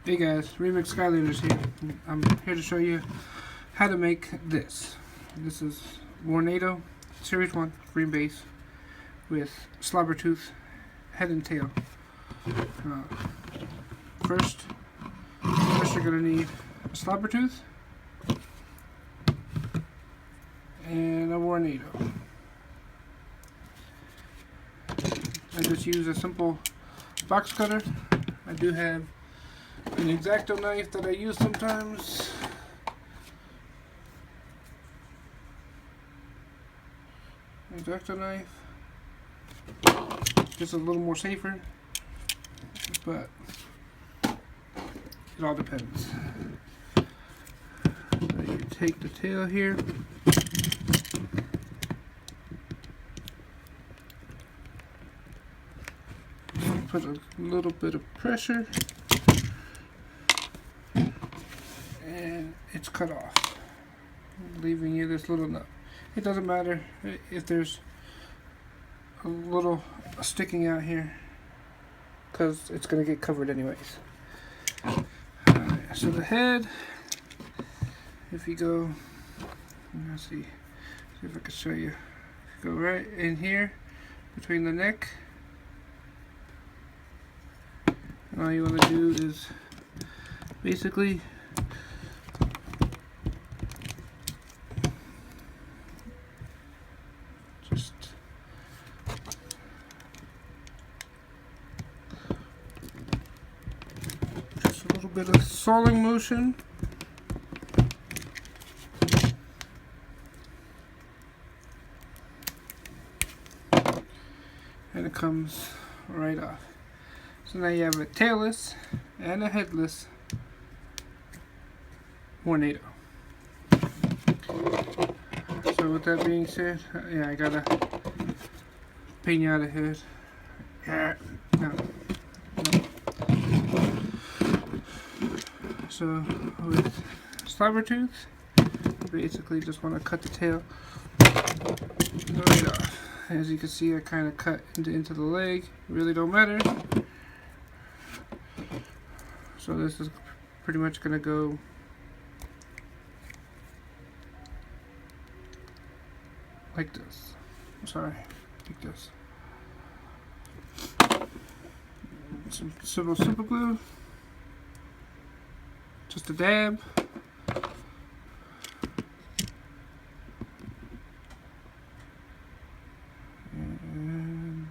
Hey guys, Remix Skylanders here. I'm here to show you how to make this. This is Warnado Series 1 green base with slobbertooth head and tail. First you're going to need a slobbertooth and a Warnado. I just use a simple box cutter. I do have an X-Acto knife that I use sometimes. X-Acto knife. Just a little more safer, but it all depends. So you take the tail here. Put a little bit of pressure. And it's cut off, leaving you this little nut. It doesn't matter if there's a little sticking out here, because it's going to get covered anyways. So the head, if you go, let's see if I can show you. Go right in here between the neck, and all you want to do is basically just a little bit of sawing motion, and it comes right off. So now you have a tailless and a headless Warnado. So with that being said, yeah, I gotta pinata head. Yeah, no. So with slobbertooth, you basically just want to cut the tail right off. As you can see, I kind of cut into the leg. Really don't matter. So this is pretty much gonna go like this. Sorry, like this. Some simple super glue. Just a dab. And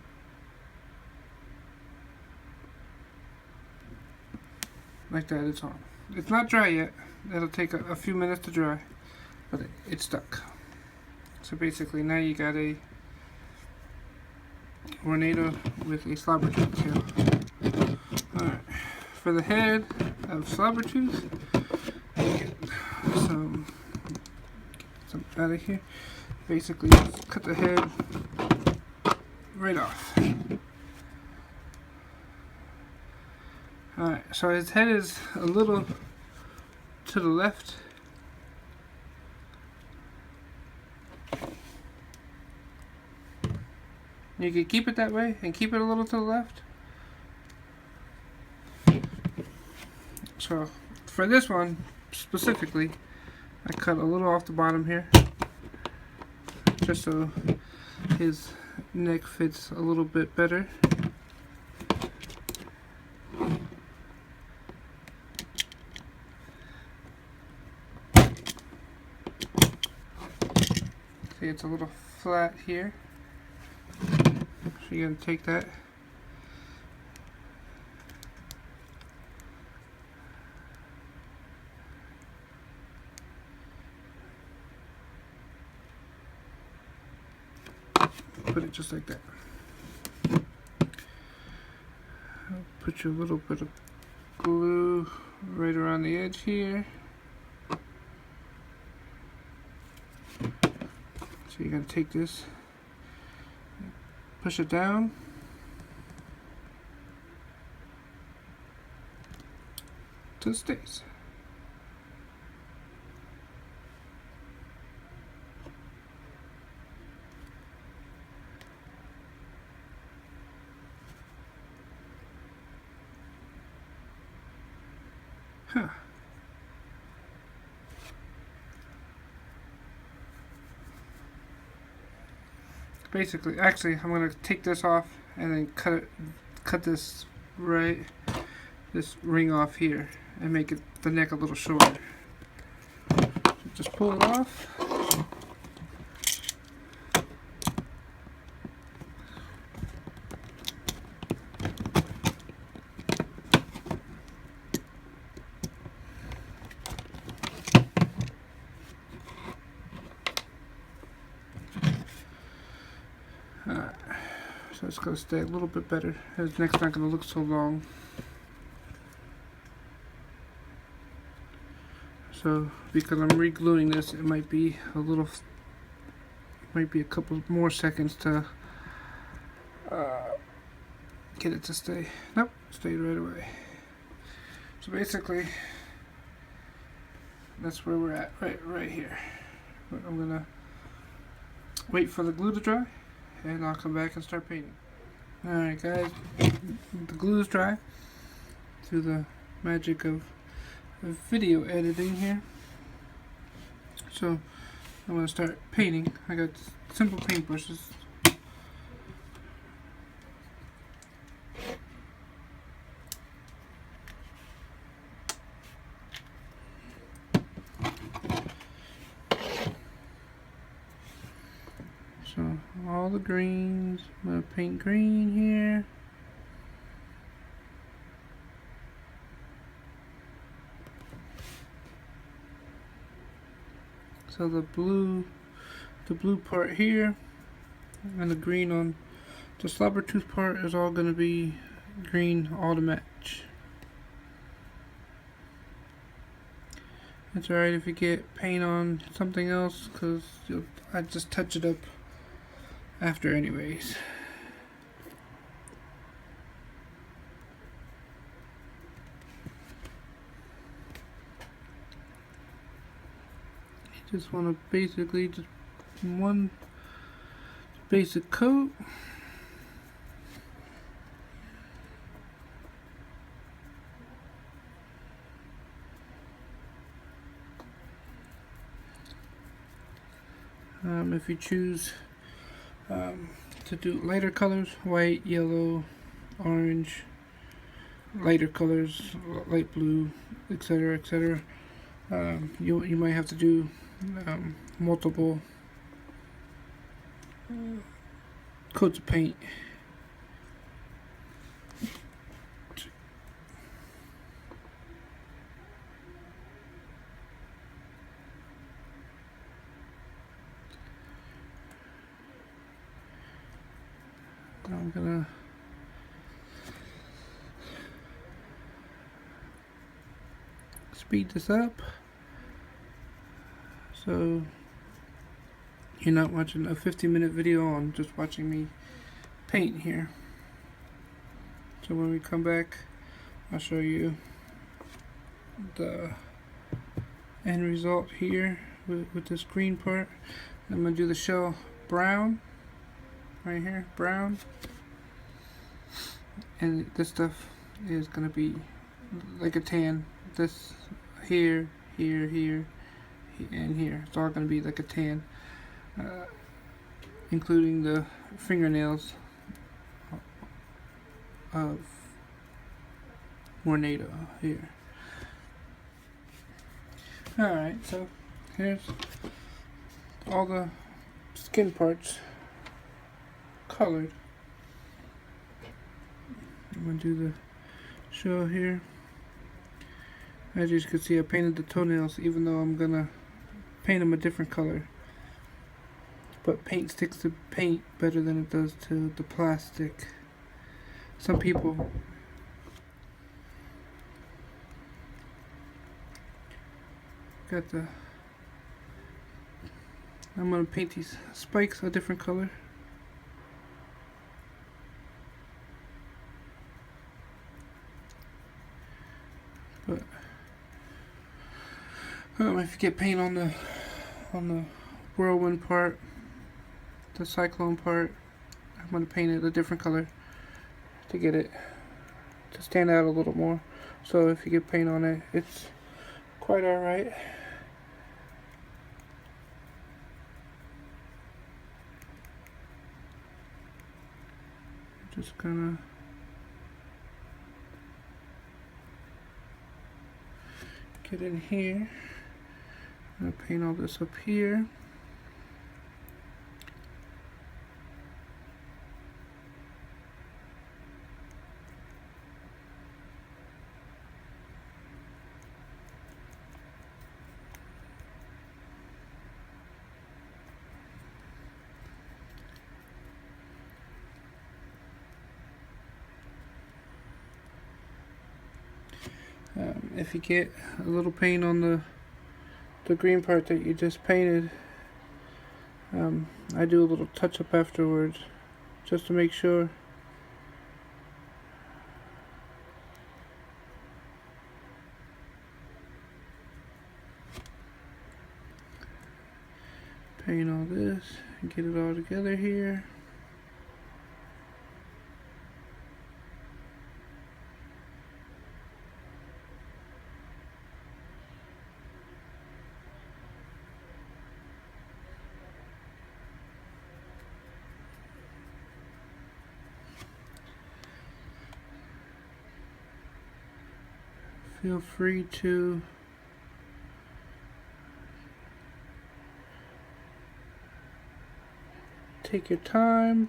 like that, it's on. It's not dry yet. It'll take a few minutes to dry, but it's stuck. So basically now you got a Warnado with a slobbertooth tail. Alright, for the head of slobbertooth, get some out of here. Basically just cut the head right off. Alright, so his head is a little to the left. You can keep it that way and keep it a little to the left. So for this one specifically, I cut a little off the bottom here, just so his neck fits a little bit better. See, it's a little flat here. So you're going to take that, put it just like that. I'll put you a little bit of glue right around the edge here. So you're going to take this, push it down, till it stays. Huh. Basically, actually, I'm gonna take this off and then cut this this ring off here and make it the neck a little shorter. So just pull it off. So it's going to stay a little bit better. His neck's not going to look so long. So because I'm re-gluing this, it might be a couple more seconds to get it to stay. Nope, stayed right away. So basically, that's where we're at, right here. But I'm gonna wait for the glue to dry, and I'll come back and start painting. Alright guys, the glue is dry through the magic of video editing here. So I'm going to start painting. I got simple paint brushes. So all the greens, I'm going to paint green here. So the blue part here and the green on the slobbertooth part is all going to be green all to match. It's alright if you get paint on something else, because I just touch it up after anyways. You just want to basically just one basic coat. If you choose to do lighter colors, white, yellow, orange, lighter colors, light blue, etc., etc., you might have to do multiple coats of paint. I'm gonna speed this up so you're not watching a 50-minute video on just watching me paint here. So when we come back, I'll show you the end result here with this green part. I'm going to do the shell brown right here, brown, and this stuff is going to be like a tan. This here, here, here, and here, it's all going to be like a tan, including the fingernails of warnado here. Alright, so here's all the skin parts colored. I'm going to do the show here. As you can see, I painted the toenails, even though I'm going to paint them a different color. But paint sticks to paint better than it does to the plastic. Some people got the... I'm going to paint these spikes a different color. But if you get paint on the whirlwind part, the cyclone part, I'm going to paint it a different color to get it to stand out a little more. So if you get paint on it, it's quite alright. Just gonna get in here. I'm gonna paint all this up here. If you get a little paint on the green part that you just painted, I do a little touch up afterwards just to make sure. Paint all this and get it all together here. Feel free to take your time.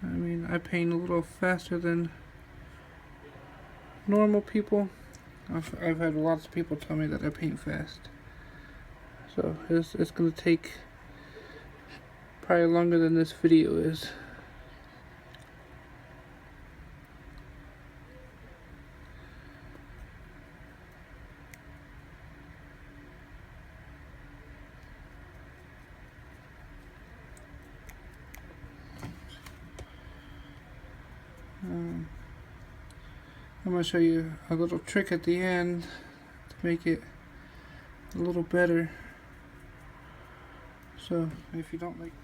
I mean, I paint a little faster than normal people. I've had lots of people tell me that I paint fast. So it's gonna take probably longer than this video is. I'm going to show you a little trick at the end to make it a little better. So if you don't like,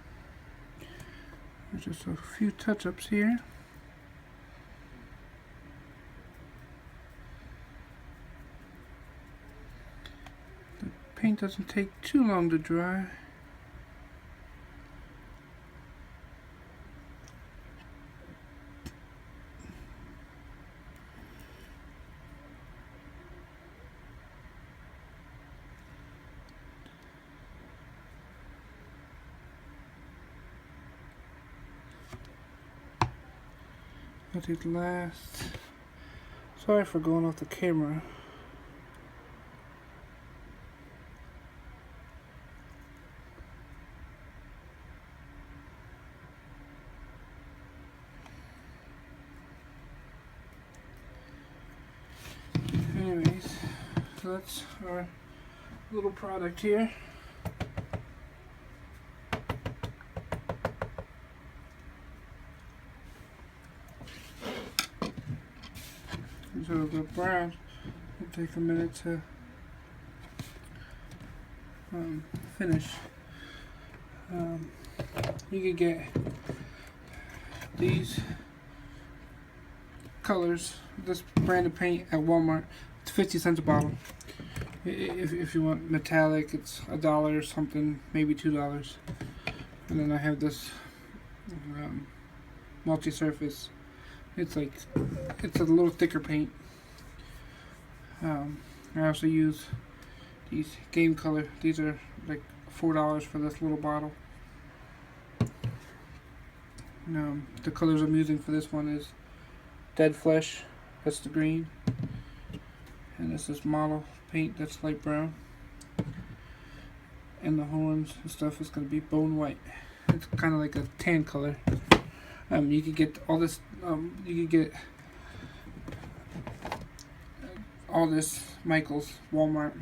there's just a few touch-ups here. The paint doesn't take too long to dry. Let it last. Sorry for going off the camera. Anyways, so that's our little product here. It's a little bit brown. It'll take a minute to finish. You could get these colors, this brand of paint at Walmart. It's 50 cents a bottle. If you want metallic, it's $1 or something, maybe $2. And then I have this multi-surface. It's a little thicker paint. I also use these game color. These are like $4 for this little bottle. The colors I'm using for this one is Dead Flesh, that's the green, and this is model paint, that's light brown, and the horns and stuff is going to be bone white. It's kind of like a tan color. You could get all this. You could get all this Michael's, Walmart.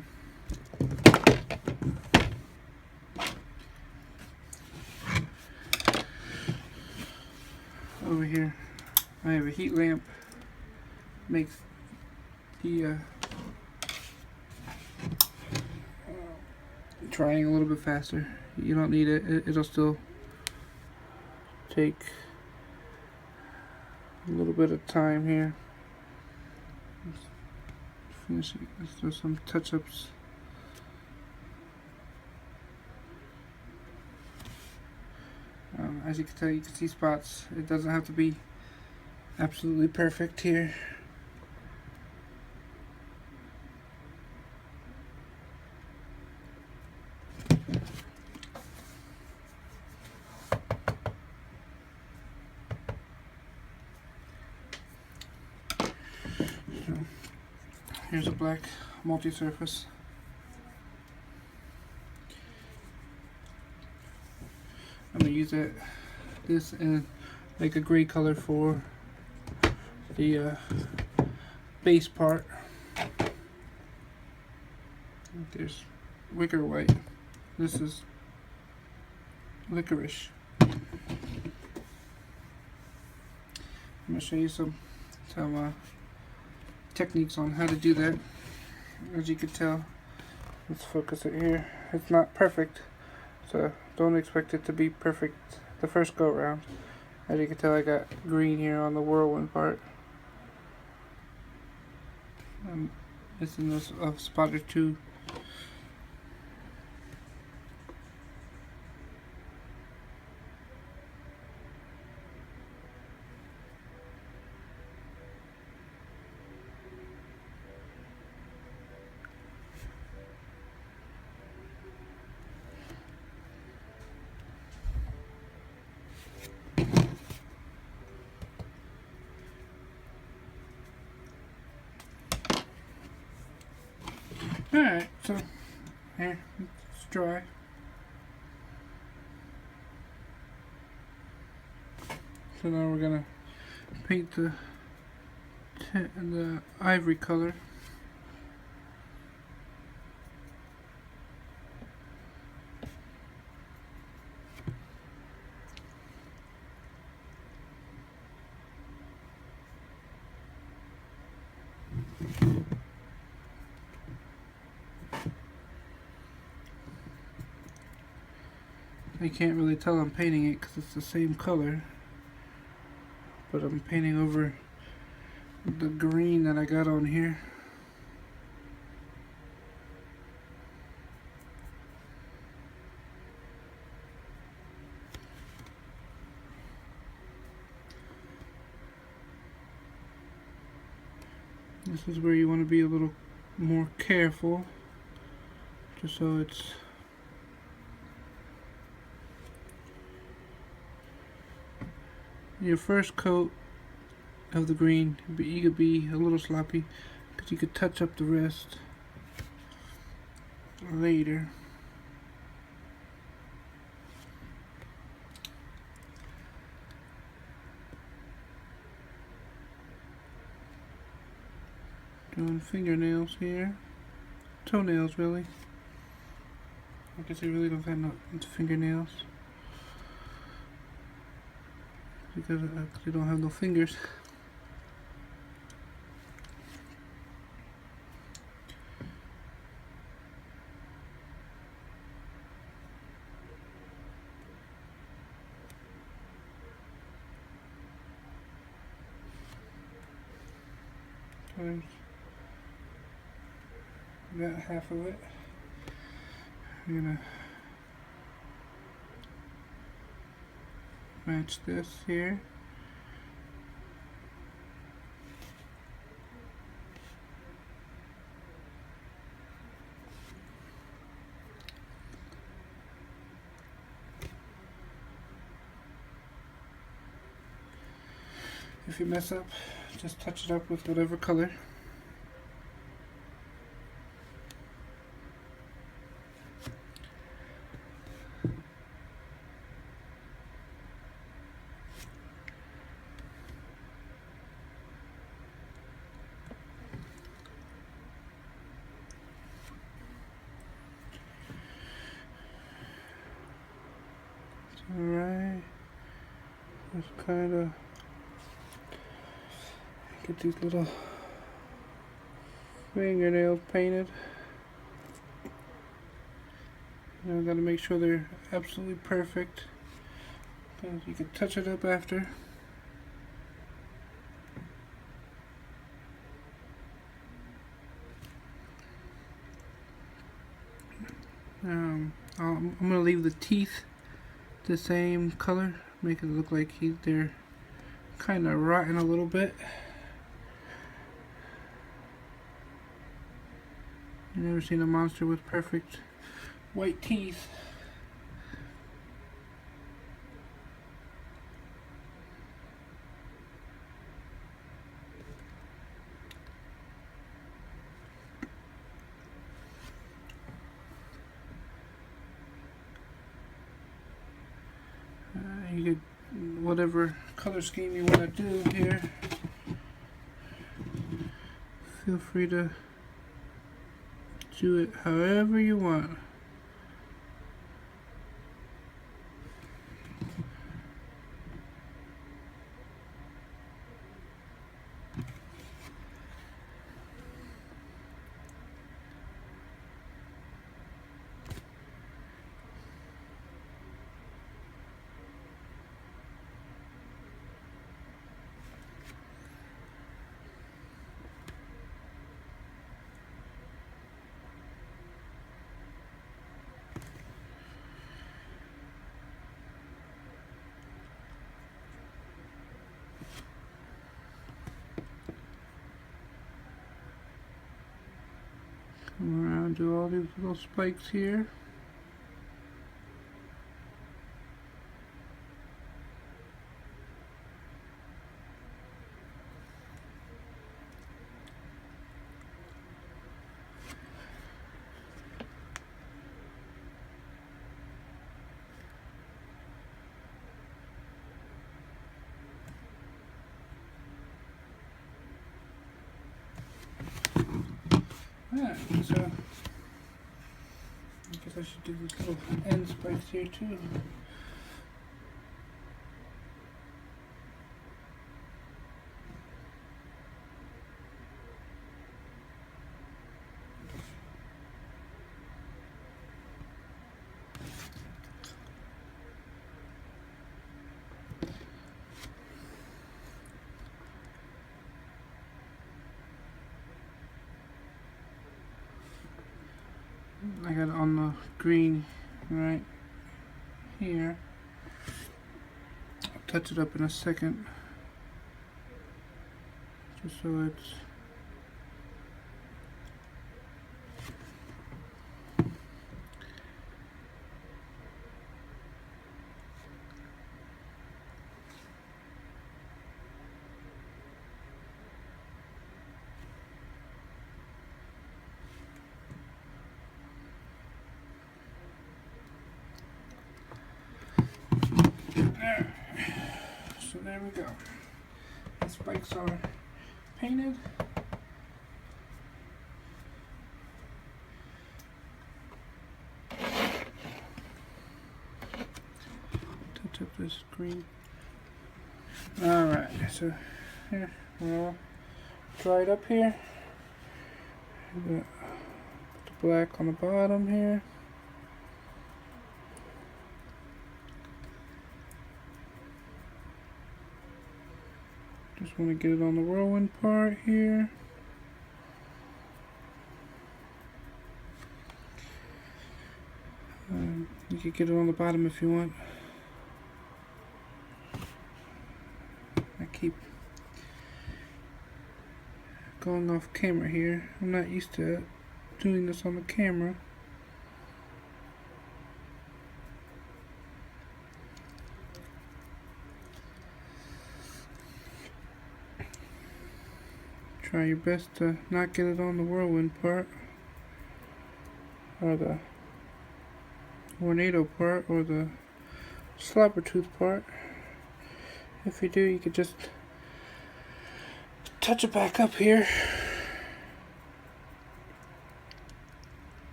Over here, I have a heat lamp. Makes the drying a little bit faster. You don't need it. It'll still take a little bit of time here. Finish it. Let's do some touch-ups. As you can tell, you can see spots. It doesn't have to be absolutely perfect here. Here's a black multi-surface. I'm gonna use this and make a gray color for the base part. There's wicker white. This is licorice. I'm gonna show you some techniques on how to do that. As you can tell, let's focus it here. It's not perfect, so don't expect it to be perfect the first go around. As you can tell, I got green here on the whirlwind part. I'm missing this spot or two. Alright, so here, it's dry. So now we're gonna paint the ivory color. You can't really tell I'm painting it because it's the same color, but I'm painting over the green that I got on here. This is where you want to be a little more careful, just so it's your first coat of the green. You could be a little sloppy because you could touch up the rest later. Doing fingernails here, toenails really. I guess I really don't have no fingernails because I actually don't have no fingers. There's that half of it. I'm gonna match this here. If you mess up, just touch it up with whatever color. Alright, just kind of get these little fingernails painted. Now I gotta make sure they're absolutely perfect, because you can touch it up after. I'm gonna leave the teeth the same color, make it look like they're kind of rotten a little bit. I've never seen a monster with perfect white teeth. You could, whatever color scheme you want to do here, feel free to do it however you want. Come around, do all these little spikes here. Yeah, so I guess I should do these little end spikes here too. I got it on the green right here. I'll touch it up in a second, just so it's there. So there we go. The spikes are painted. Touch up this green. Alright, so here we're all dried up here. Put the black on the bottom here. Just want to get it on the whirlwind part here. You could get it on the bottom if you want. I keep going off camera here. I'm not used to doing this on the camera. Try your best to not get it on the whirlwind part, or the warnado part, or the slobbertooth part. If you do, you could just touch it back up here.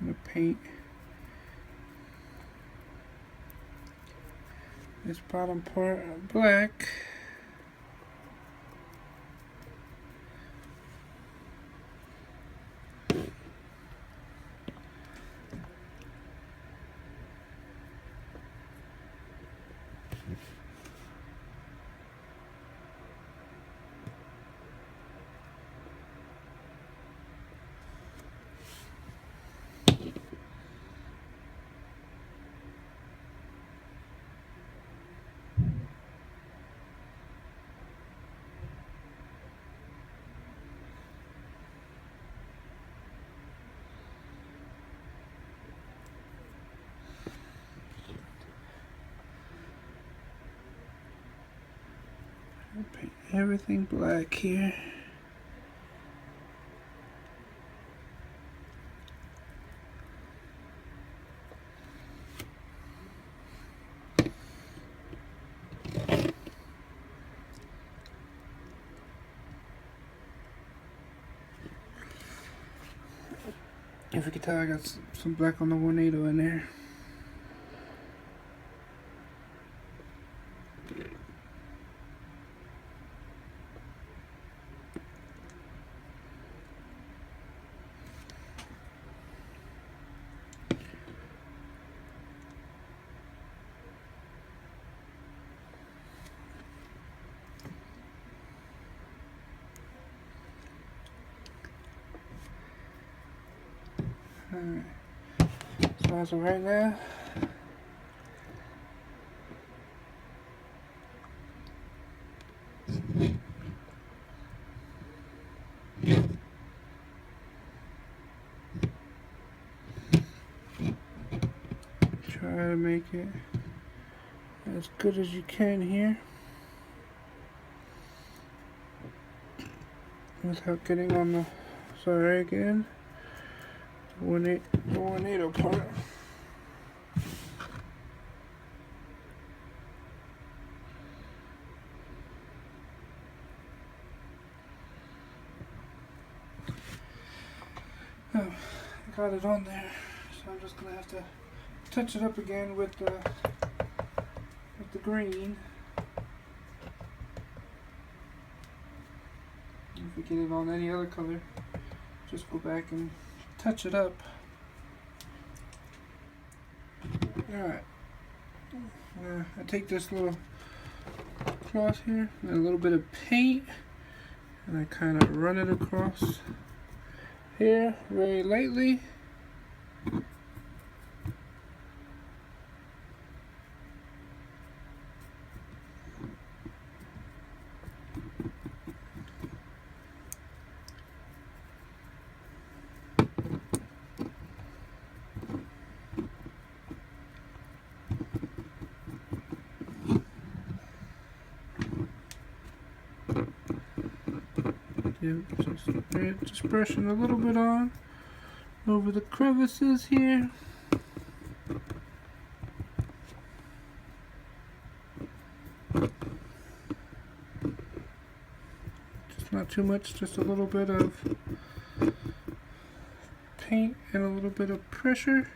I'm gonna paint this bottom part black. everything black here. If you can tell, I got some black on the warnado in there. Alright, so as of right now, try to make it as good as you can here without getting on the, sorry again, the warnado part. Oh, I got it on there, so I'm just gonna have to touch it up again with the green. If we get it on any other color, just go back and touch it up. Alright, I take this little cloth here and a little bit of paint, and I kind of run it across here very lightly. Just brushing a little bit on over the crevices here. Just not too much, just a little bit of paint and a little bit of pressure.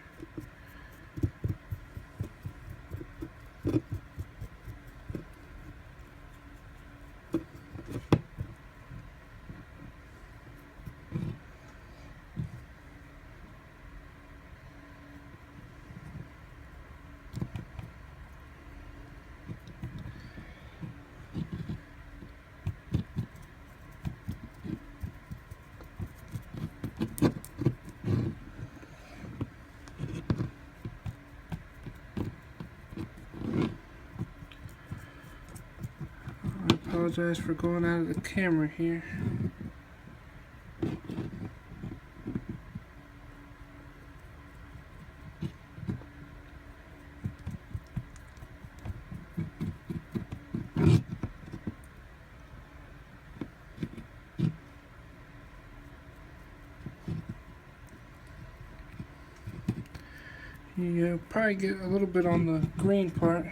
I apologize for going out of the camera here. You probably get a little bit on the green part.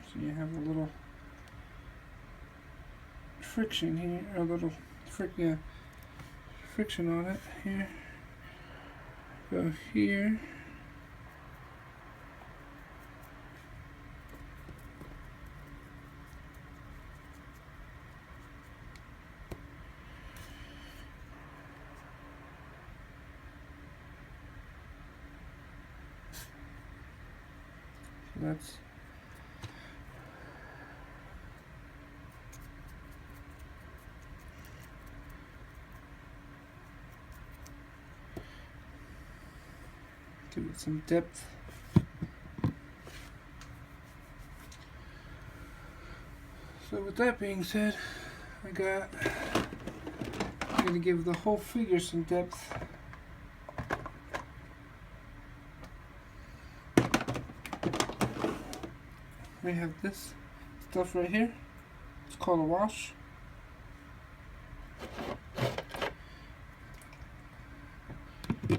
So you have a little friction here, a little friction on it here. Go here. That's give it some depth. So with that being said, I got I'm going to give the whole figure some depth. We have this stuff right here. It's called a wash. I'm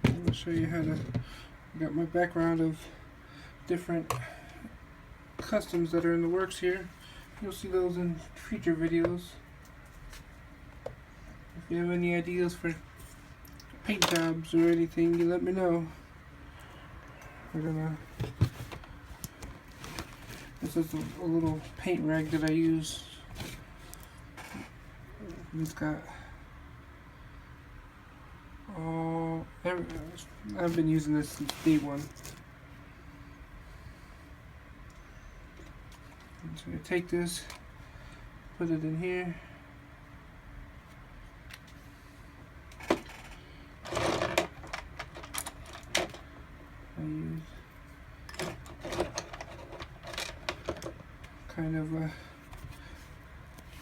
going to show you how to. I got my background of different customs that are in the works here. You'll see those in future videos. If you have any ideas for paint jobs or anything, you let me know. This is a little paint rag that I use. It's got I've been using this since day one. So I take this, put it in here. I use kind of a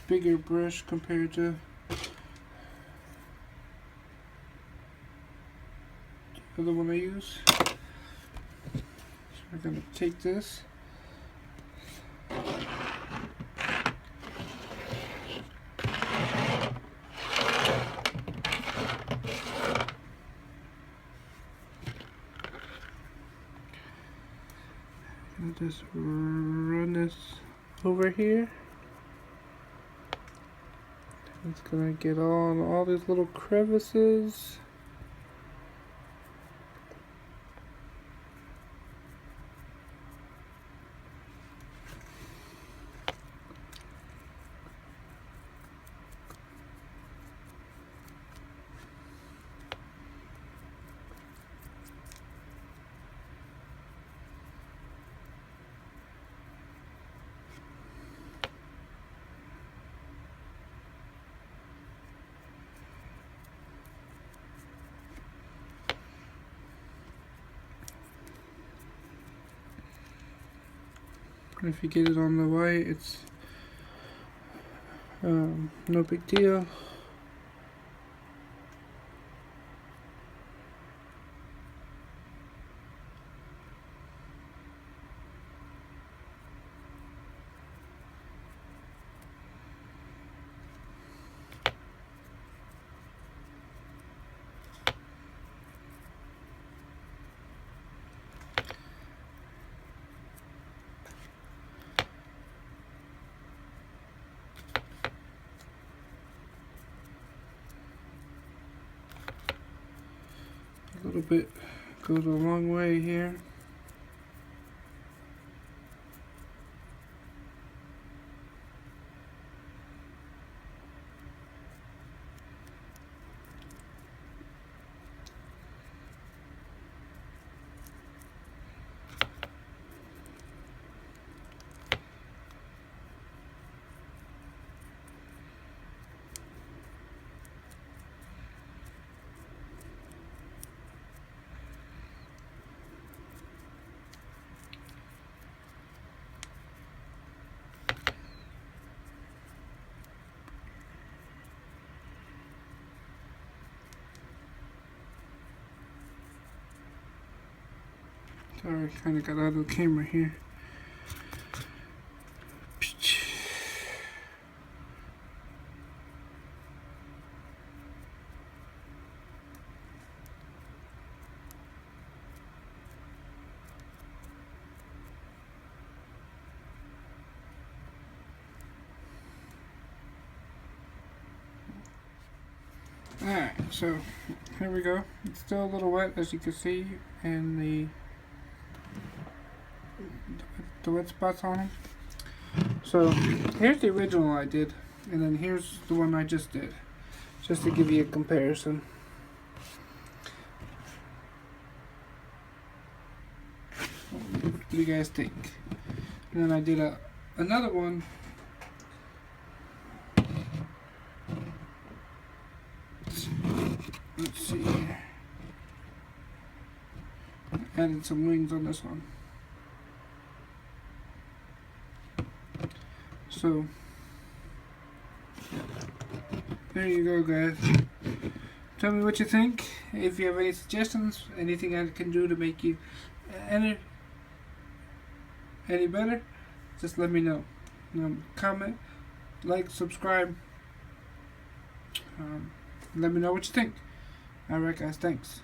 bigger brush compared to the other one I use. So we're going to take this. I'll just run this over here. It's gonna get on all these little crevices. If you get it on the white, it's no big deal. A little bit goes a long way here. Sorry, kind of got out of the camera here. Alright, so here we go. It's still a little wet, as you can see, and the wet spots on them. So here's the original I did, and then here's the one I just did, just to give you a comparison. What do you guys think? And then I did another one. Let's see here. Added some wings on this one. So there you go, guys. Tell me what you think. If you have any suggestions, anything I can do to make you any better, just let me know. Comment, like, subscribe. Let me know what you think. Alright, guys, thanks.